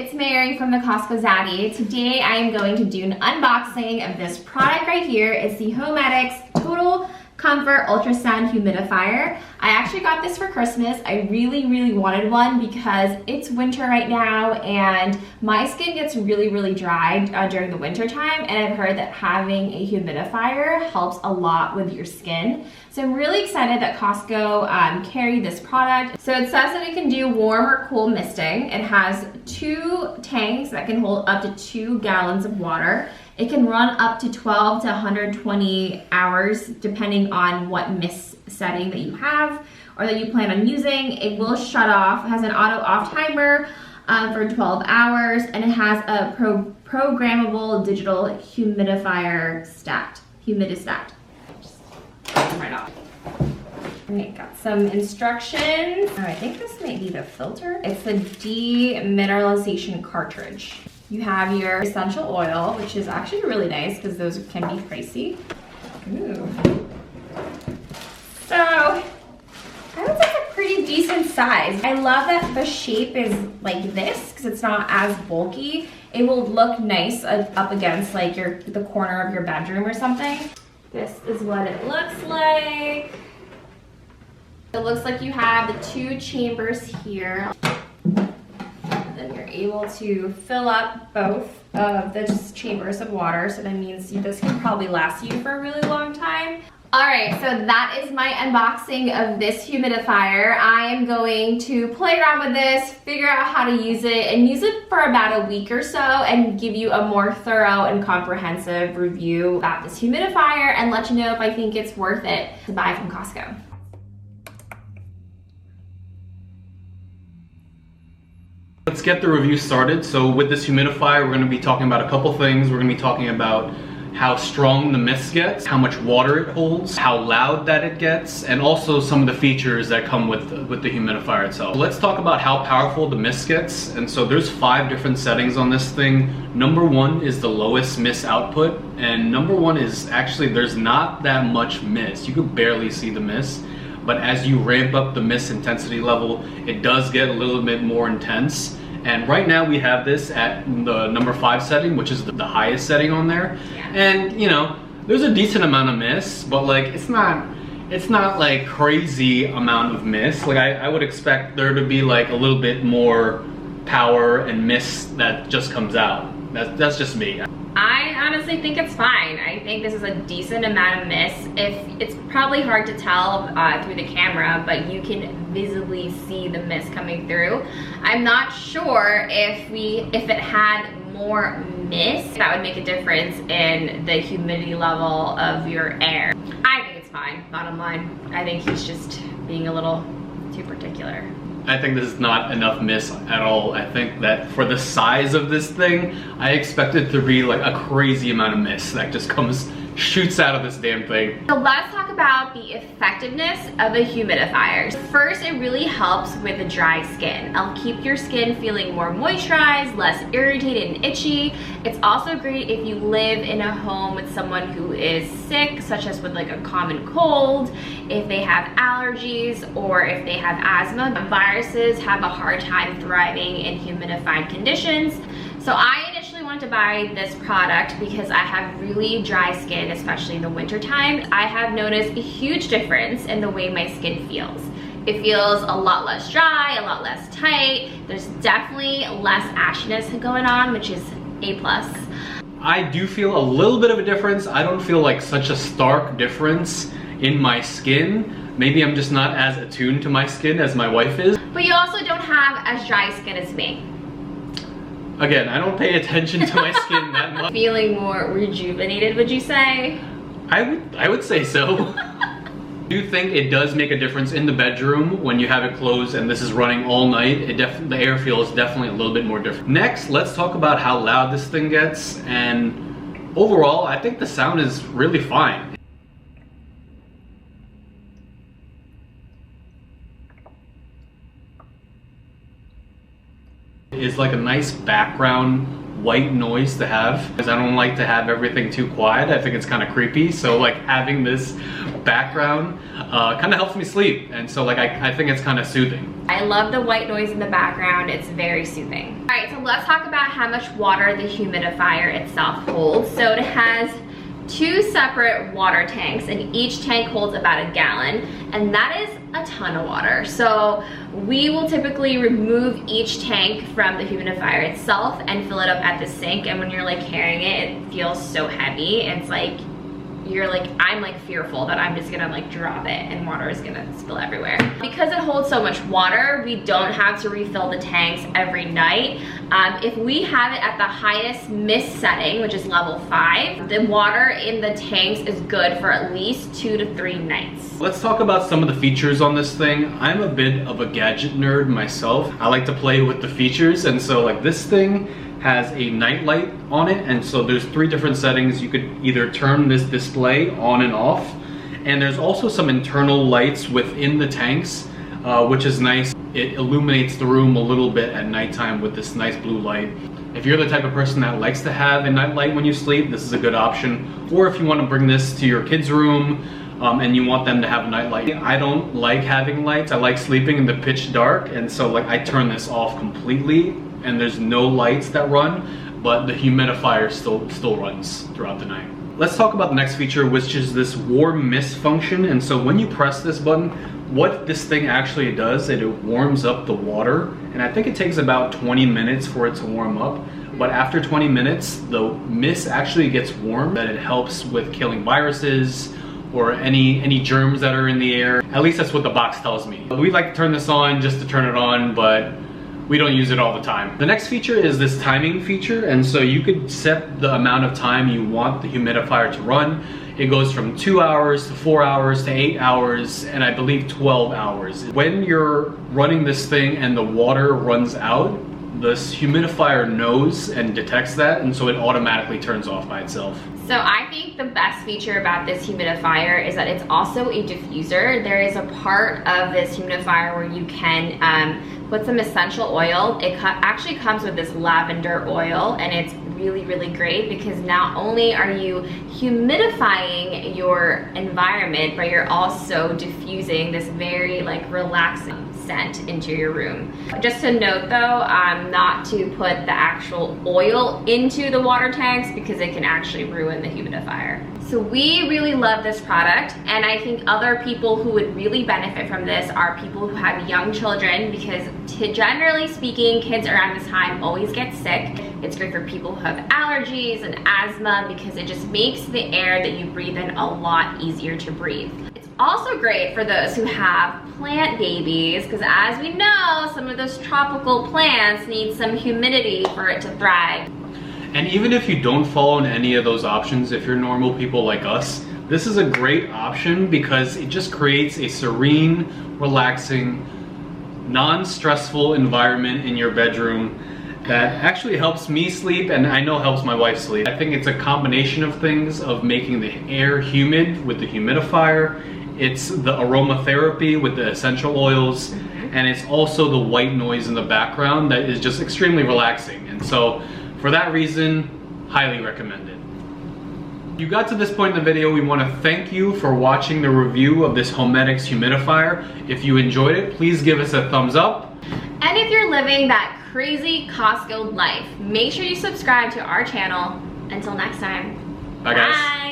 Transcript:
it's Mary from the Costco Zaddy. Today I am going to do an unboxing of this product right here. It's the Homedics Total Comfort Ultrasound Humidifier. I actually got this for Christmas. I really wanted one because it's winter right now and my skin gets really dry during the winter time, and I've heard that having a humidifier helps a lot with your skin. So I'm really excited that Costco carried this product. So it says that it can do warm or cool misting. It has 2 tanks that can hold up to 2 gallons of water. It can run up to 12 to 120 hours depending on what mist setting that you have or that you plan on using. It will shut off. It has an auto off timer for 12 hours, and it has a programmable digital humidistat. Just take them right off. Alright, got some instructions. I think this might be the filter. It's the demineralization cartridge. You have your essential oil, which is actually really nice because those can be pricey. Ooh. So, I would say it's a pretty decent size. I love that the shape is like this because it's not as bulky. It will look nice up against like the corner of your bedroom or something. This is what it looks like. It looks like you have the 2 chambers here. Then you're able to fill up both of the chambers of water, so that means this can probably last you for a really long time. Alright, so that is my unboxing of this humidifier. I am going to play around with this, figure out how to use it, and use it for about a week or so, and give you a more thorough and comprehensive review about this humidifier and let you know if I think it's worth it to buy from Costco. Let's get the review started. So with this humidifier, we're going to be talking about a couple things. We're going to be talking about how strong the mist gets, how much water it holds, how loud that it gets, and also some of the features that come with the humidifier itself. Let's talk about how powerful the mist gets. And so there's 5 different settings on this thing. Number 1 is the lowest mist output, and number 1 is actually there's not that much mist. You could barely see the mist. But as you ramp up the mist intensity level, it does get a little bit more intense. And right now we have this at the number 5 setting, which is the highest setting on there. Yeah. And you know, there's a decent amount of mist, but like it's not like crazy amount of mist. Like I would expect there to be like a little bit more power and mist that just comes out. That's just me. I honestly think it's fine. I think this is a decent amount of mist. It's probably hard to tell through the camera, but you can visibly see the mist coming through. I'm not sure if it had more mist, that would make a difference in the humidity level of your air. I think it's fine, bottom line. I think he's just being a little too particular. I think this is not enough mist at all. I think that for the size of this thing, I expect it to be like a crazy amount of mist that just shoots out of this damn thing. So let's talk about the effectiveness of a humidifier. First, it really helps with the dry skin. It'll keep your skin feeling more moisturized, less irritated and itchy. It's also great if you live in a home with someone who is sick, such as with like a common cold, if they have allergies, or if they have asthma. Viruses have a hard time thriving in humidified conditions. So I initially wanted to buy this product because I have really dry skin, especially in the winter time. I have noticed a huge difference in the way my skin feels. It feels a lot less dry, a lot less tight. There's definitely less ashiness going on, which is A+. I do feel a little bit of a difference. I don't feel like such a stark difference in my skin. Maybe I'm just not as attuned to my skin as my wife is. But you also don't have as dry skin as me. Again, I don't pay attention to my skin that much. Feeling more rejuvenated, would you say? I would say so. I do think it does make a difference in the bedroom when you have it closed and this is running all night. The air feels definitely a little bit more different. Next, let's talk about how loud this thing gets, and overall, I think the sound is really fine. Is like a nice background white noise to have, because I don't like to have everything too quiet. I think it's kind of creepy, so like having this background kind of helps me sleep, and so like I think it's kind of soothing. I love the white noise in the background. It's very soothing. All right, so let's talk about how much water the humidifier itself holds. So it has 2 separate water tanks, and each tank holds about a gallon, and that is a ton of water. So we will typically remove each tank from the humidifier itself and fill it up at the sink, and when you're like carrying it, it feels so heavy. It's like I'm like fearful that I'm just gonna like drop it and water is gonna spill everywhere. Because it holds so much water, we don't have to refill the tanks every night. If we have it at the highest mist setting, which is level 5, the water in the tanks is good for at least 2 to 3 nights. Let's talk about some of the features on this thing. I'm a bit of a gadget nerd myself. I like to play with the features, and so like this thing has a night light on it, and so there's 3 different settings. You could either turn this display on and off, and there's also some internal lights within the tanks, which is nice. It illuminates the room a little bit at nighttime with this nice blue light. If you're the type of person that likes to have a night light when you sleep, this is a good option. Or if you want to bring this to your kids' room and you want them to have a night light. I don't like having lights. I like sleeping in the pitch dark, and so like I turn this off completely, and there's no lights that run, but the humidifier still runs throughout the night. Let's talk about the next feature, which is this warm mist function. And so when you press this button, what this thing actually does, it warms up the water, and I think it takes about 20 minutes for it to warm up. But after 20 minutes, the mist actually gets warm, and it helps with killing viruses or any germs that are in the air. At least that's what the box tells me. We like to turn this on just to turn it on, but we don't use it all the time. The next feature is this timing feature, and so you could set the amount of time you want the humidifier to run. It goes from 2 hours to 4 hours to 8 hours, and I believe 12 hours. When you're running this thing and the water runs out, this humidifier knows and detects that, and so it automatically turns off by itself. So I think the best feature about this humidifier is that it's also a diffuser. There is a part of this humidifier where you can put some essential oil. It actually comes with this lavender oil, and it's really, really great because not only are you humidifying your environment, but you're also diffusing this very like relaxing scent into your room. Just to note though, not to put the actual oil into the water tanks because it can actually ruin the humidifier. So we really love this product, and I think other people who would really benefit from this are people who have young children, because generally speaking, kids around this time always get sick. It's great for people who have allergies and asthma because it just makes the air that you breathe in a lot easier to breathe. It's also great for those who have plant babies, because as we know, some of those tropical plants need some humidity for it to thrive. And even if you don't follow in any of those options, if you're normal people like us, this is a great option because it just creates a serene, relaxing, non-stressful environment in your bedroom that actually helps me sleep, and I know helps my wife sleep. I think it's a combination of things, of making the air humid with the humidifier. It's the aromatherapy with the essential oils, and it's also the white noise in the background that is just extremely relaxing. And so for that reason, highly recommended. If you got to this point in the video, we want to thank you for watching the review of this Homedics humidifier. If you enjoyed it, please give us a thumbs up. And if you're living that crazy Costco life, make sure you subscribe to our channel. Until next time, bye guys. Bye.